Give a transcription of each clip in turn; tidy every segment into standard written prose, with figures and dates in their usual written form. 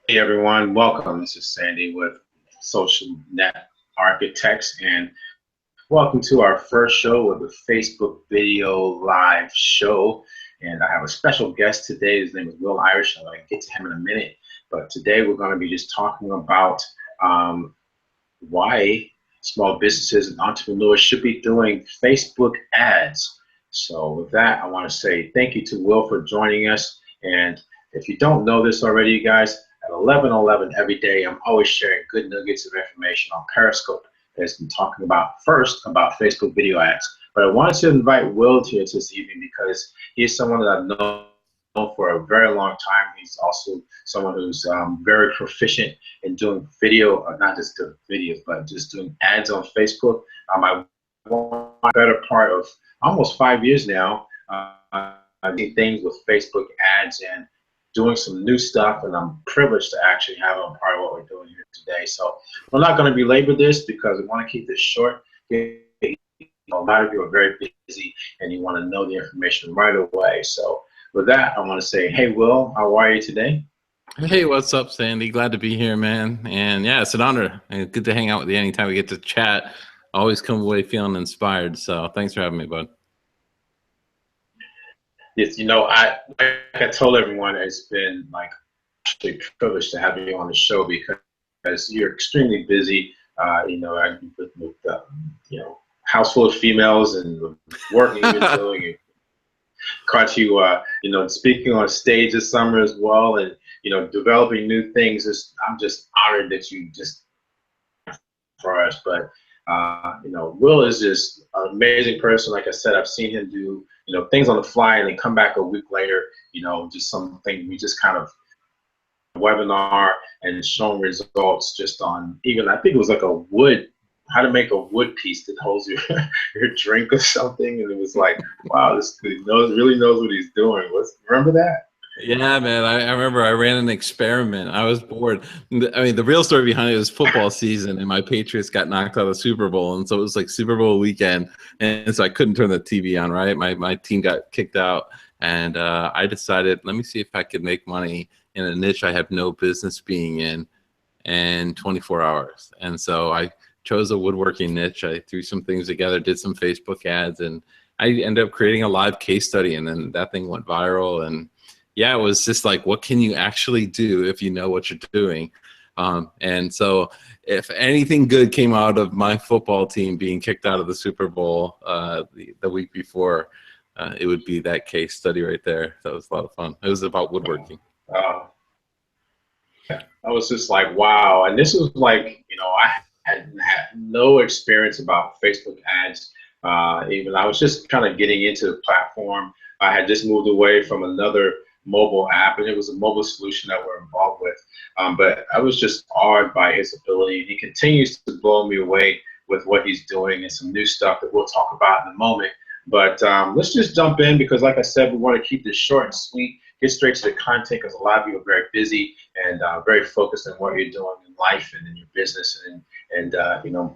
Hey everyone, welcome. This is Sandy with Social Net Architects, and welcome to our first show of the Facebook Video Live show. And I have a special guest today. His name is Will Irish. I'm going to get to him in a minute. But today we're going to be just talking about why small businesses and entrepreneurs should be doing Facebook ads. So with that, I want to say thank you to Will for joining us. And if you don't know this already, you guys, at 11:11 every day, I'm always sharing good nuggets of information on Periscope that's been talking about Facebook video ads. But I wanted to invite Will here this evening because he's someone that I've known for a very long time. He's also someone who's very proficient in doing video, not just doing videos, but just doing ads on Facebook. I want a better part of almost 5 years now. I do things with Facebook ads and doing some new stuff, and I'm privileged to actually have him part of what we're doing here today. So we're not going to belabor this because we want to keep this short. A lot of you are very busy and you want to know the information right away. So with that, I want to say, hey, Will, how are you today? Hey, what's up, Sandy? Glad to be here, man. And yeah, it's an honor. And good to hang out with you anytime we get to chat. Always come away feeling inspired. So thanks for having me, bud. Yes, like I told everyone, it's been like actually a privilege to have you on the show because you're extremely busy. With house full of females and the work you've been doing. Caught you, speaking on stage this summer as well, and developing new things. I'm just honored that you just for us. But Will is just an amazing person. Like I said, I've seen him do things on the fly and then come back a week later. Just something we just kind of webinar and shown results just on even I think it was like a wood. How to make a wood piece that holds your drink or something, and it was like, wow, this dude really knows what he's doing. Remember that? Yeah, man. I remember I ran an experiment. I was bored. I mean, the real story behind it was football season, and my Patriots got knocked out of the Super Bowl, and so it was like Super Bowl weekend, and so I couldn't turn the TV on. Right, my team got kicked out, and I decided, let me see if I could make money in a niche I have no business being in 24 hours, and so I chose a woodworking niche. I threw some things together, did some Facebook ads, and I ended up creating a live case study, and then that thing went viral. And yeah, it was just like, what can you actually do if you know what you're doing? And so if anything good came out of my football team being kicked out of the Super Bowl the week before, it would be that case study right there. That was a lot of fun. It was about woodworking. I was just like, wow. And this was like, I had no experience about Facebook ads. Even I was just kind of getting into the platform. I had just moved away from another mobile app, and it was a mobile solution that we're involved with. But I was just awed by his ability. He continues to blow me away with what he's doing and some new stuff that we'll talk about in a moment. But let's just jump in because, like I said, we want to keep this short and sweet, get straight to the content because a lot of you are very busy and very focused on what you're doing in life and in your business and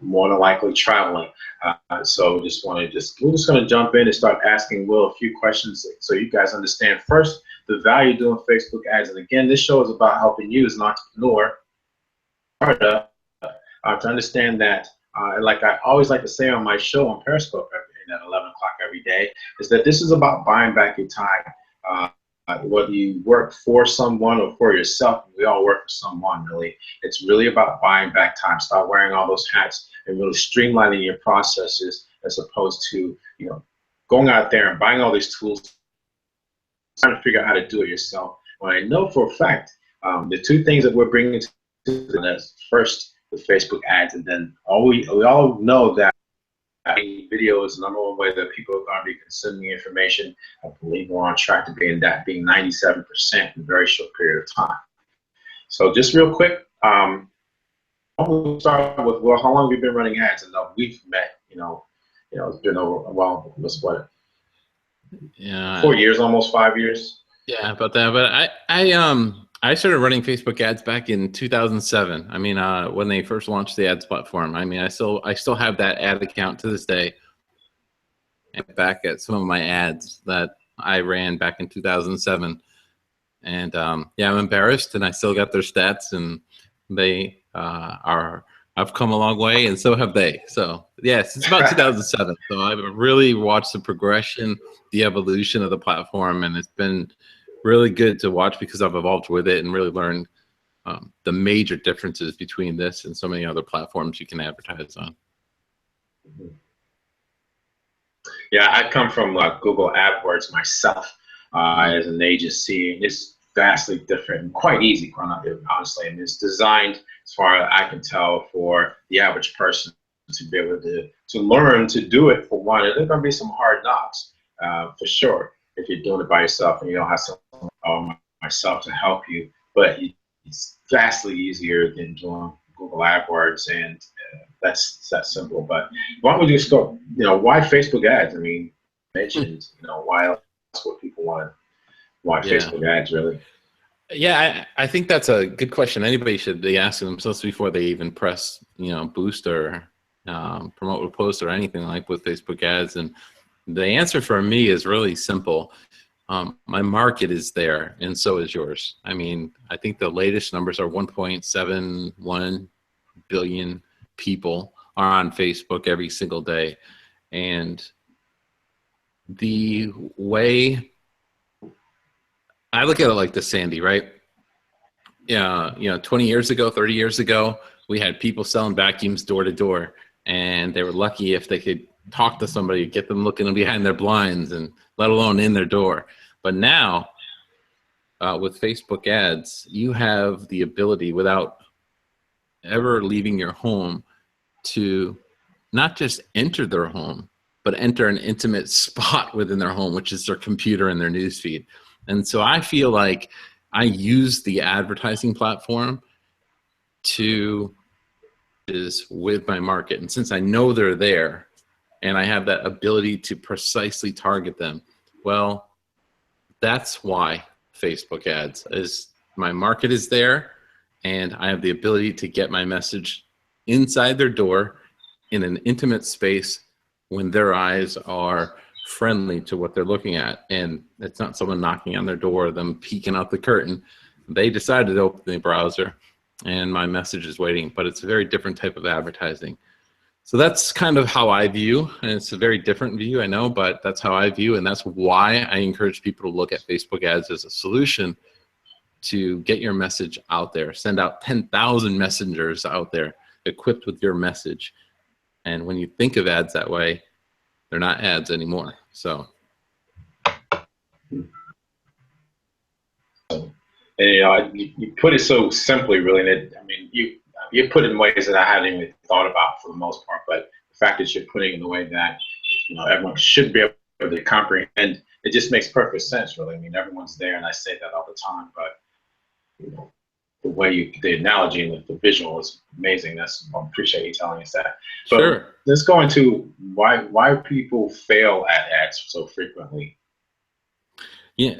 more than likely traveling. So we're just going to jump in and start asking Will a few questions so you guys understand first the value of doing Facebook ads. And again, this show is about helping you as an entrepreneur to understand that, like I always like to say on my show on Periscope at 11 o'clock every day, is that this is about buying back your time. Whether you work for someone or for yourself, we all work for someone, really. It's really about buying back time. Start wearing all those hats and really streamlining your processes as opposed to, going out there and buying all these tools, trying to figure out how to do it yourself. When I know for a fact, the two things that we're bringing to this, first, the Facebook ads, and then we all know that video is the number one way that people are going to be consuming information. I believe we're on track to being 97% in a very short period of time. So just real quick, we'll start with, well, how long have you been running ads? And we've met, it's been over, well, what? Yeah. 4 years, almost 5 years. Yeah, about that. But I started running Facebook ads back in 2007. I mean, when they first launched the ads platform. I mean, I still have that ad account to this day. And back at some of my ads that I ran back in 2007. And yeah, I'm embarrassed, and I still got their stats, and they are. I've come a long way, and so have they. So yeah, since about 2007. So I've really watched the progression, the evolution of the platform, and it's been really good to watch because I've evolved with it and really learned the major differences between this and so many other platforms you can advertise on. Yeah, I come from Google AdWords myself as an agency, and it's vastly different and quite easy, honestly. And it's designed, as far as I can tell, for the average person to be able to learn to do it for one. And there's going to be some hard knocks for sure if you're doing it by yourself and you don't have someone myself to help you. But it's vastly easier than doing Google AdWords, and that's that simple. But why don't we just go? Why Facebook ads? I mean, you mentioned, why else would people want to? Why Facebook ads, really? Yeah, I think that's a good question. Anybody should be asking themselves before they even press, boost or promote with post or anything like with Facebook ads. And the answer for me is really simple. My market is there, and so is yours. I mean, I think the latest numbers are 1.71 billion people are on Facebook every single day. And the way I look at it like this, Sandy, right? Yeah, 20 years ago, 30 years ago, we had people selling vacuums door to door, and they were lucky if they could talk to somebody, get them looking behind their blinds, and let alone in their door. But now, with Facebook ads, you have the ability, without ever leaving your home, to not just enter their home, but enter an intimate spot within their home, which is their computer and their newsfeed. And so I feel like I use the advertising platform with my market. And since I know they're there and I have that ability to precisely target them, well, that's why Facebook ads is. My market is there, and I have the ability to get my message inside their door in an intimate space when their eyes are friendly to what they're looking at. And it's not someone knocking on their door, them peeking out the curtain. They decided to open the browser, and my message is waiting. But it's a very different type of advertising. So that's kind of how I view, and it's a very different view, I know, but that's how I view, and that's why I encourage people to look at Facebook ads as a solution to get your message out there. Send out 10,000 messengers out there equipped with your message. And when you think of ads that way, they're not ads anymore. So. And you put it so simply, really. That, I mean, you put it in ways that I hadn't even thought about for the most part. But the fact that you're putting it in the way that everyone should be able to comprehend, it just makes perfect sense, really. I mean, everyone's there, and I say that all the time. But the way the analogy and the visual is amazing. I appreciate you telling us that. But sure. Let's go into why people fail at ads so frequently. Yeah.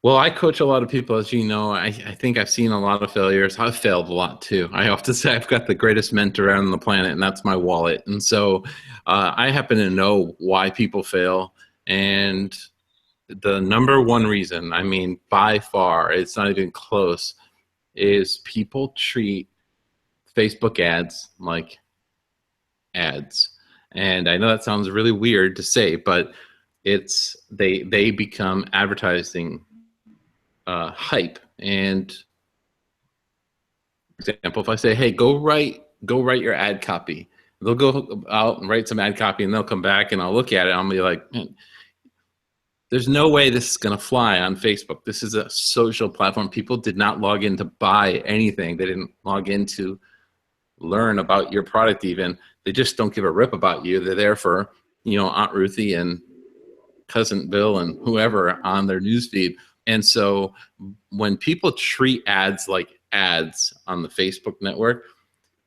Well, I coach a lot of people, as you know. I think I've seen a lot of failures. I've failed a lot too. I often say I've got the greatest mentor on the planet, and that's my wallet. And so I happen to know why people fail. And the number one reason, I mean, by far, it's not even close, is people treat Facebook ads like ads. And I know that sounds really weird to say, but they become advertising hype. And for example, if I say, hey, go write your ad copy, they'll go out and write some ad copy, and they'll come back, and I'll look at it, and I'll be like, man, there's no way this is going to fly on Facebook. This is a social platform. People did not log in to buy anything. They didn't log in to learn about your product even. They just don't give a rip about you. They're there for, Aunt Ruthie and Cousin Bill and whoever on their newsfeed. And so when people treat ads like ads on the Facebook network,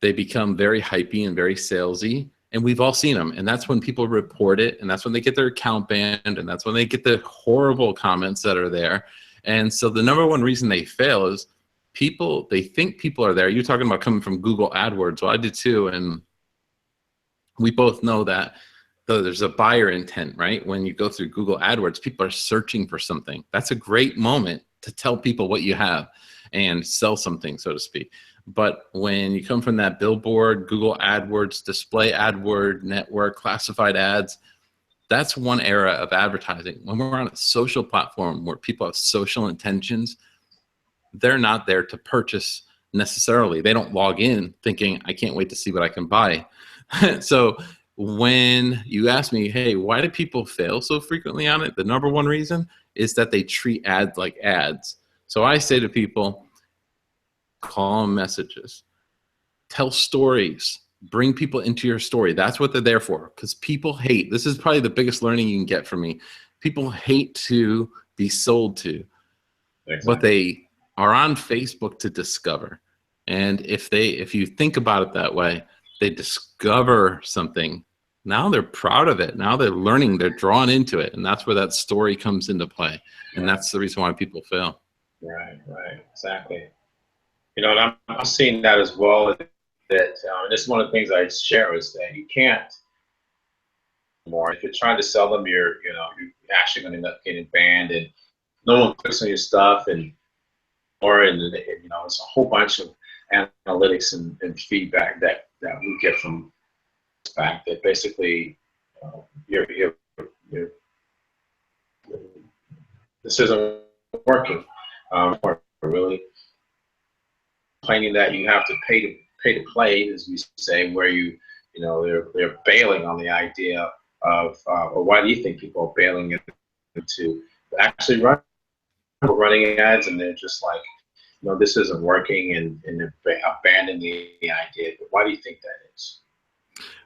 they become very hypey and very salesy. And we've all seen them. And that's when people report it. And that's when they get their account banned. And that's when they get the horrible comments that are there. And so the number one reason they fail is they think people are there. You're talking about coming from Google AdWords. Well, I did too. And we both know that there's a buyer intent, right? When you go through Google AdWords, people are searching for something. That's a great moment to tell people what you have and sell something, so to speak. But when you come from that billboard, Google AdWords, display AdWord network, classified ads, that's one era of advertising. When we're on a social platform where people have social intentions, they're not there to purchase necessarily. They don't log in thinking, I can't wait to see what I can buy. So when you ask me, hey, why do people fail so frequently on it? The number one reason is that they treat ads like ads. So I say to people, call them messages, tell stories, bring people into your story. That's what they're there for, because people hate, this is probably the biggest learning you can get from me. People hate to be sold to. Exactly. But they are on Facebook to discover. And if you think about it that way, they discover something. Now they're proud of it. Now they're learning, they're drawn into it. And that's where that story comes into play. And that's the reason why people fail. Right, exactly. You know, and I'm seeing that as well. That and this is one of the things I share is that you can't more. If you're trying to sell them, you're actually going to end up getting banned, and no one clicks on your stuff, and it's a whole bunch of analytics and feedback that we get from the fact that basically this isn't working. Really complaining that you have to pay to play, as we say, where they're bailing on the idea of, or why do you think people are bailing into actually running ads, and they're just like, this isn't working, and they're abandoning the idea. But why do you think that is?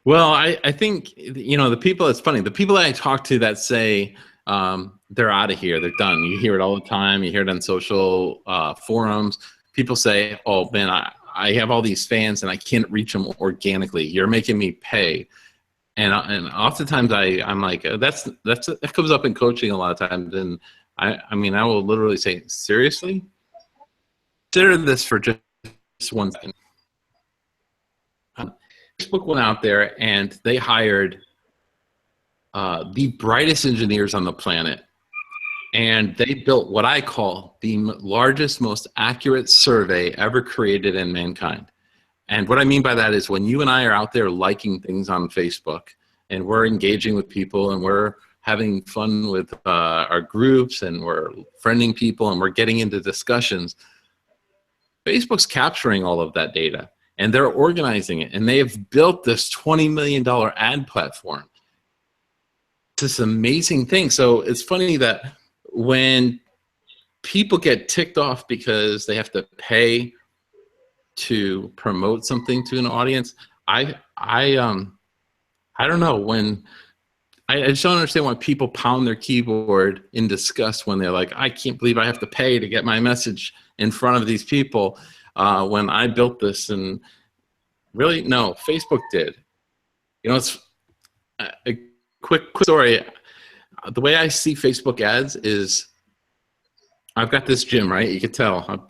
Well, I think, the people, it's funny, the people that I talk to that say they're out of here, they're done. You hear it all the time. You hear it on social forums. People say, oh, man, I have all these fans and I can't reach them organically. You're making me pay. And oftentimes I'm like, that comes up in coaching a lot of times. And I will literally say, seriously? Consider this for just one thing. Facebook went out there and they hired the brightest engineers on the planet. And they built what I call the largest, most accurate survey ever created in mankind. And what I mean by that is when you and I are out there liking things on Facebook and we're engaging with people and we're having fun with our groups and we're friending people and we're getting into discussions, Facebook's capturing all of that data and they're organizing it. And they have built this $20 million ad platform. It's this amazing thing. So it's funny that when people get ticked off because they have to pay to promote something to an audience, I don't know, when I just don't understand why people pound their keyboard in disgust when they're like, I can't believe I have to pay to get my message in front of these people when I built this. And really, no, Facebook did. It's a quick story. The way I see Facebook ads is I've got this gym, right? You can tell. I've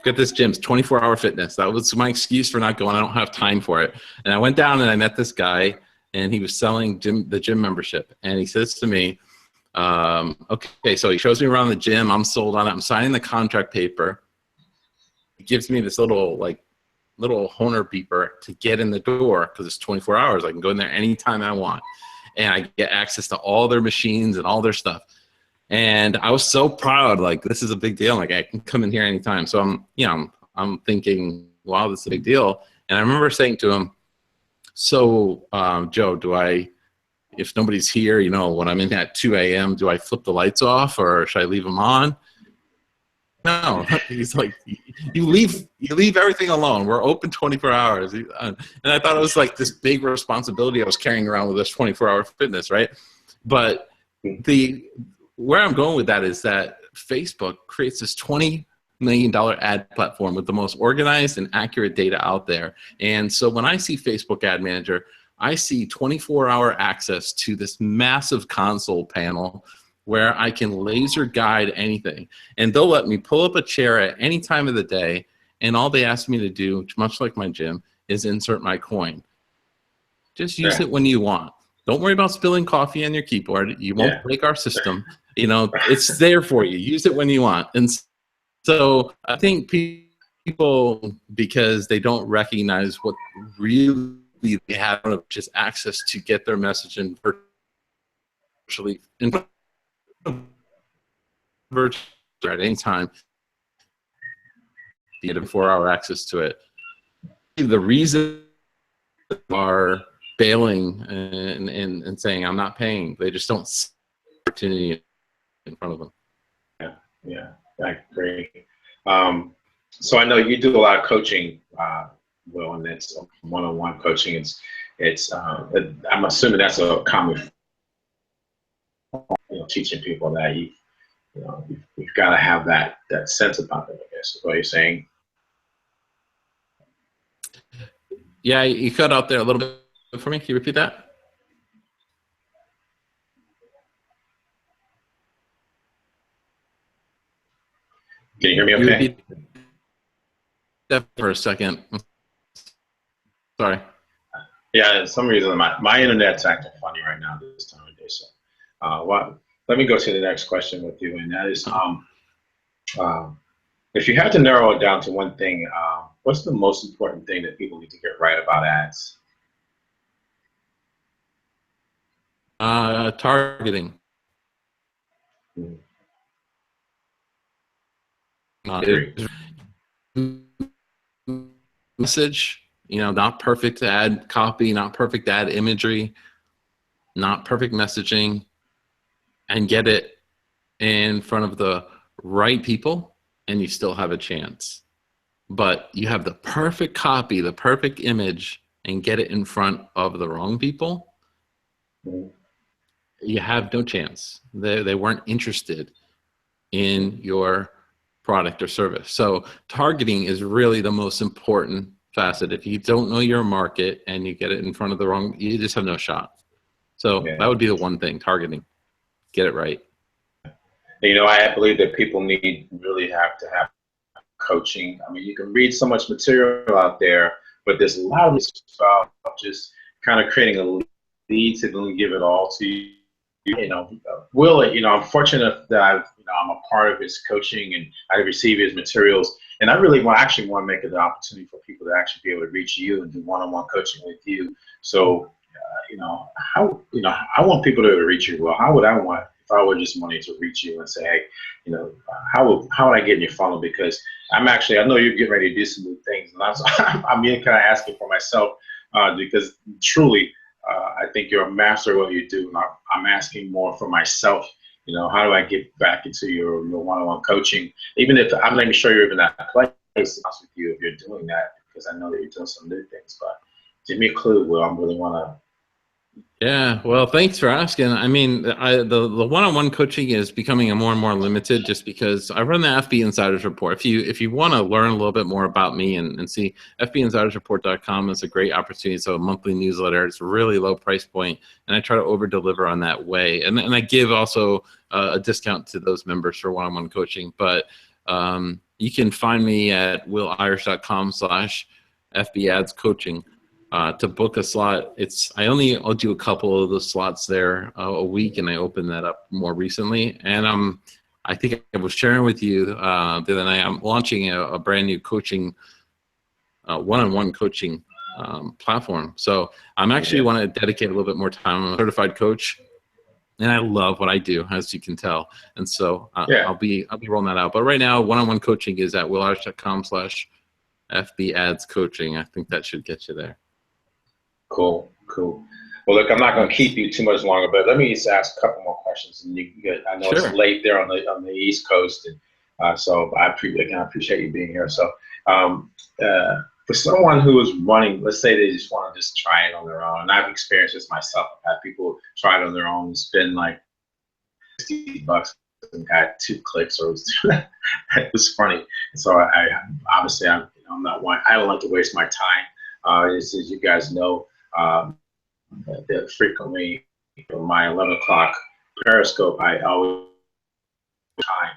got this gym. It's 24-hour fitness. That was my excuse for not going. I don't have time for it. And I went down and I met this guy, and he was selling the gym membership. And he says to me, okay, so he shows me around the gym. I'm sold on it. I'm signing the contract paper. He gives me this little Honer beeper to get in the door because it's 24 hours. I can go in there anytime I want. And I get access to all their machines and all their stuff. And I was so proud, like, this is a big deal. Like, I can come in here anytime. So I'm thinking, wow, this is a big deal. And I remember saying to him, so Joe, if nobody's here, when I'm in at 2 a.m., do I flip the lights off or should I leave them on? No, he's like, you leave everything alone. We're open 24 hours. And I thought it was like this big responsibility I was carrying around with this 24-hour fitness, right? But where I'm going with that is that Facebook creates this $20 million ad platform with the most organized and accurate data out there. And so when I see Facebook Ad Manager, I see 24-hour access to this massive console panel where I can laser guide anything. And they'll let me pull up a chair at any time of the day, and all they ask me to do, much like my gym, is insert my coin. Just use it when you want. Don't worry about spilling coffee on your keyboard. You won't Yeah. break our system. It's there for you. Use it when you want. And so I think people, because they don't recognize what really they have, just access to get their message in virtually at any time, you have 4-hour access to it. The reason are bailing and saying, I'm not paying. They just don't see the opportunity in front of them. Yeah, I agree. So I know you do a lot of coaching, Will, and it's one-on-one coaching. I'm assuming that's a common, teaching people that you've got to have that sense about them, I guess is what you're saying. Yeah, you cut out there a little bit for me. Can you repeat that? Can you hear me okay? Repeat that for a second. Sorry. Yeah, for some reason my internet's acting funny right now this time of day. So, let me go to the next question with you, and that is, if you had to narrow it down to one thing, what's the most important thing that people need to get right about ads? Targeting. Message, not perfect ad copy, not perfect ad imagery, not perfect messaging, and get it in front of the right people, and you still have a chance. But you have the perfect copy, the perfect image, and get it in front of the wrong people, you have no chance. They weren't interested in your product or service. So targeting is really the most important facet. If you don't know your market and you get it in front of the wrong, you just have no shot. So that would be the one thing, targeting. Get it right. I believe that people really have to have coaching. I mean, you can read so much material out there, but there's a lot of stuff just kind of creating a lead to give it all to you. Will, I'm fortunate that I'm a part of his coaching and I receive his materials. And I really actually want to make it an opportunity for people to actually be able to reach you and do one-on-one coaching with you. So, I want people to reach you. Well, how would I want if I were just wanting to reach you and say, hey, how would I get in your funnel? Because I know you're getting ready to do some new things, and I'm kind of asking for myself because truly. I think you're a master of what you do, and I'm asking more for myself. How do I get back into your one-on-one coaching? Even if I'm not even sure you're even at that place with you if you're doing that, because I know that you're doing some new things. But give me a clue, Will. I really want to. Yeah, well, thanks for asking. I mean, the one-on-one coaching is becoming more and more limited just because I run the FB Insiders Report. If you want to learn a little bit more about me and see, FBInsidersReport.com is a great opportunity. It's a monthly newsletter. It's a really low price point, and I try to over-deliver on that way. And I give also a discount to those members for one-on-one coaching. But you can find me at willirish.com/FBAdsCoaching. To book a slot, I'll do a couple of the slots there a week, and I opened that up more recently. And I think I was sharing with you the other night, I'm launching a brand new coaching, one-on-one coaching platform. So I'm actually want to dedicate a little bit more time. I'm a certified coach, and I love what I do, as you can tell. And so I'll be rolling that out. But right now, one-on-one coaching is at willirish.com/FBAdsCoaching. I think that should get you there. Cool. Well, look, I'm not going to keep you too much longer, but let me just ask a couple more questions. And I know It's late there on the East Coast, and so I appreciate you being here. So, for someone who is running, let's say they just want to try it on their own, and I've experienced this myself. I've had people try it on their own and spend like $60 and got 2 clicks, or it was funny. So I obviously I'm not one. I don't like to waste my time. As you guys know. That frequently on my 11 o'clock Periscope, I always time.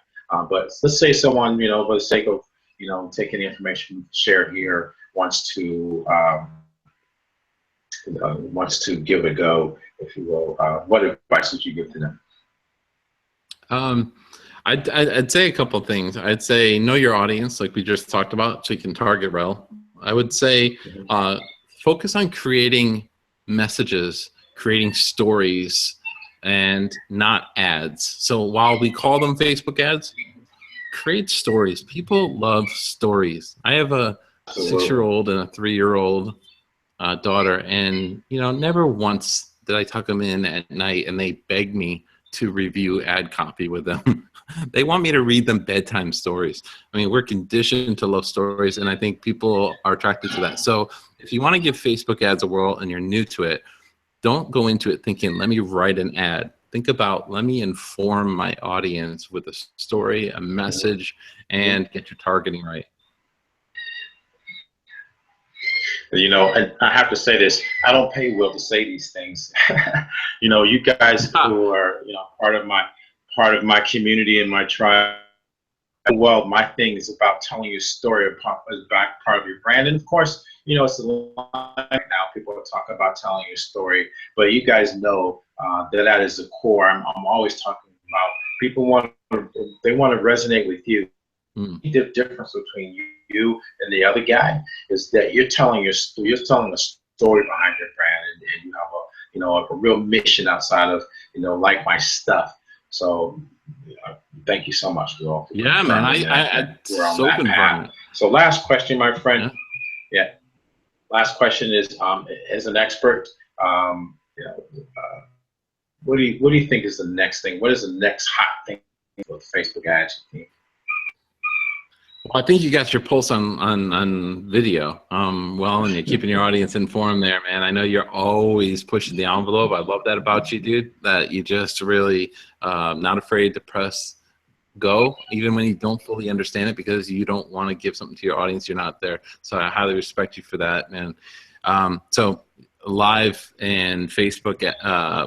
But let's say someone, for the sake of, taking the information shared here, wants to give it a go. if you will. What advice would you give to them? Um, I'd say a couple of things. I'd say know your audience, like we just talked about, so you can target well. I would say focus on creating messages, creating stories, and not ads. So while we call them Facebook ads, create stories. People love stories. I have a 6-year-old and a 3-year-old daughter, and never once did I tuck them in at night and they beg me to review ad copy with them. They want me to read them bedtime stories. I mean, we're conditioned to love stories, and I think people are attracted to that. So if you want to give Facebook ads a whirl and you're new to it, don't go into it thinking, let me write an ad. Think about, let me inform my audience with a story, a message, and get your targeting right. And I have to say this, I don't pay Will to say these things. You guys who are, part of my community and my tribe. Well, my thing is about telling you a story about part of your brand. And of course, it's a lot now. People are talking about telling you a story, but you guys know that is the core. I'm always talking about people they want to resonate with you. The difference between you and the other guy is that you're telling a story behind your brand, and you have a real mission outside of like my stuff. So thank you so much, Will. Yeah, man. We're on that path. So last question, my friend. Yeah. Last question is, as an expert, what do you think is the next thing? What is the next hot thing for Facebook ads? Well, I think you got your pulse on video well, and you're keeping your audience informed there, man. I know you're always pushing the envelope. I love that about you, dude, that you just really not afraid to press go, even when you don't fully understand it, because you don't want to give something to your audience you're not there. So I highly respect you for that, man. So live and Facebook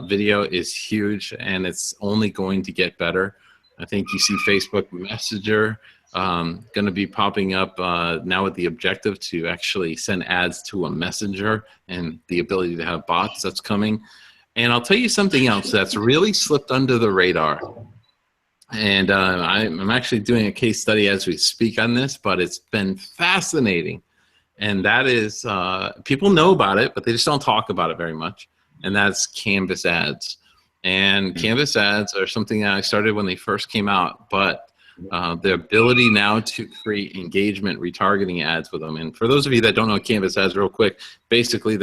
video is huge, and it's only going to get better. I think you see Facebook Messenger going to be popping up now with the objective to actually send ads to a messenger, and the ability to have bots that's coming. And I'll tell you something else that's really slipped under the radar. And I'm actually doing a case study as we speak on this, but it's been fascinating. And that is, people know about it, but they just don't talk about it very much. And that's Canvas ads. And Canvas ads are something that I started when they first came out, but the ability now to create engagement retargeting ads with them. And for those of you that don't know Canvas ads real quick, basically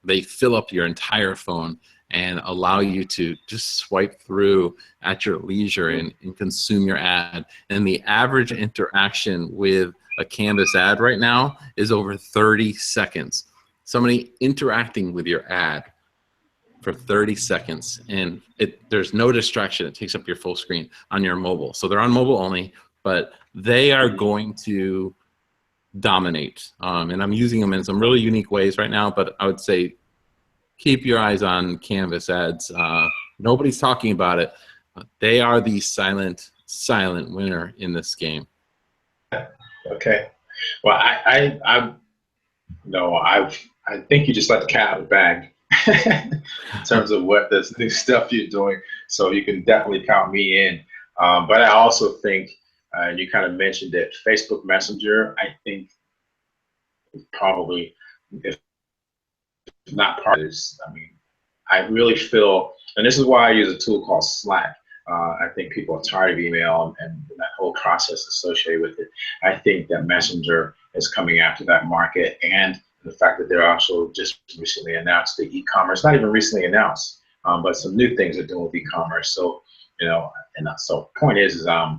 they fill up your entire phone and allow you to just swipe through at your leisure and consume your ad. And the average interaction with a Canvas ad right now is over 30 seconds. Somebody interacting with your ad for 30 seconds, and there's no distraction. It takes up your full screen on your mobile. So they're on mobile only, but they are going to dominate. And I'm using them in some really unique ways right now, but I would say keep your eyes on Canvas ads. Nobody's talking about it. They are the silent winner in this game. Okay. Well, I think you just let the cat out of the bag in terms of what this new stuff you're doing. So you can definitely count me in. But I also think, and you kind of mentioned it, Facebook Messenger, I think probably, if not part of this, I mean, I really feel, and this is why I use a tool called Slack. I think people are tired of email and that whole process associated with it. I think that Messenger is coming after that market, and the fact that they're also just recently announced the e-commerce, not even recently announced, but some new things they're doing with e-commerce. So, so point is I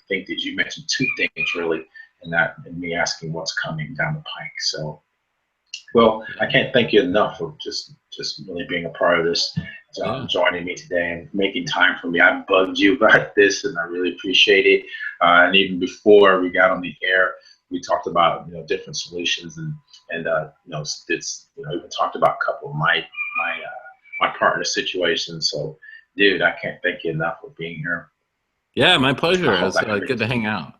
think that you mentioned two things really, and me asking what's coming down the pike. So, well, I can't thank you enough for just really being a part of this, joining me today and making time for me. I bugged you about this, and I really appreciate it. And even before we got on the air, we talked about different solutions, and even talked about a couple of my partner situations. So, dude, I can't thank you enough for being here. Yeah, my pleasure. It's good to hang out.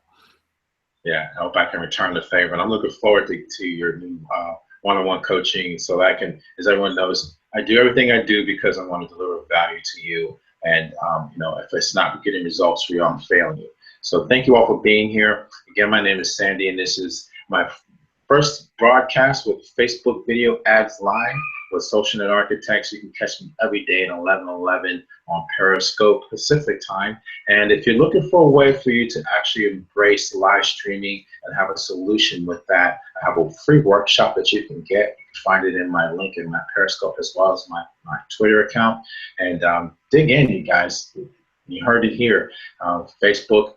Yeah, I hope I can return the favor, and I'm looking forward to your new one-on-one coaching, so that I can, as everyone knows, I do everything I do because I want to deliver value to you. And you know, if it's not getting results for you, I'm failing you. So thank you all for being here. Again, my name is Sandy, and this is my first broadcast with Facebook Video Ads Live with SocialNet Architects. You can catch me every day at 11:11 on Periscope Pacific time. And if you're looking for a way for you to actually embrace live streaming and have a solution with that, I have a free workshop that you can get. You can find it in my link in my Periscope as well as my Twitter account. And dig in, you guys. You heard it here. Facebook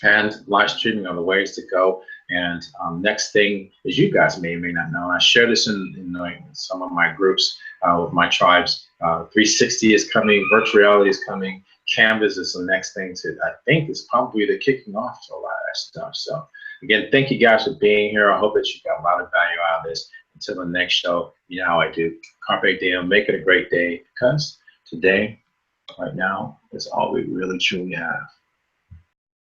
and live streaming are the ways to go. And next thing is, you guys may or may not know, I share this in some of my groups with my tribes. 360 is coming, virtual reality is coming, Canvas is the next thing to, I think, is probably the kicking off to a lot of that stuff. So again, thank you guys for being here. I hope that you got a lot of value out of this. Until the next show, you know how I do. Carpe diem, make it a great day, because today, right now, is all we really truly have.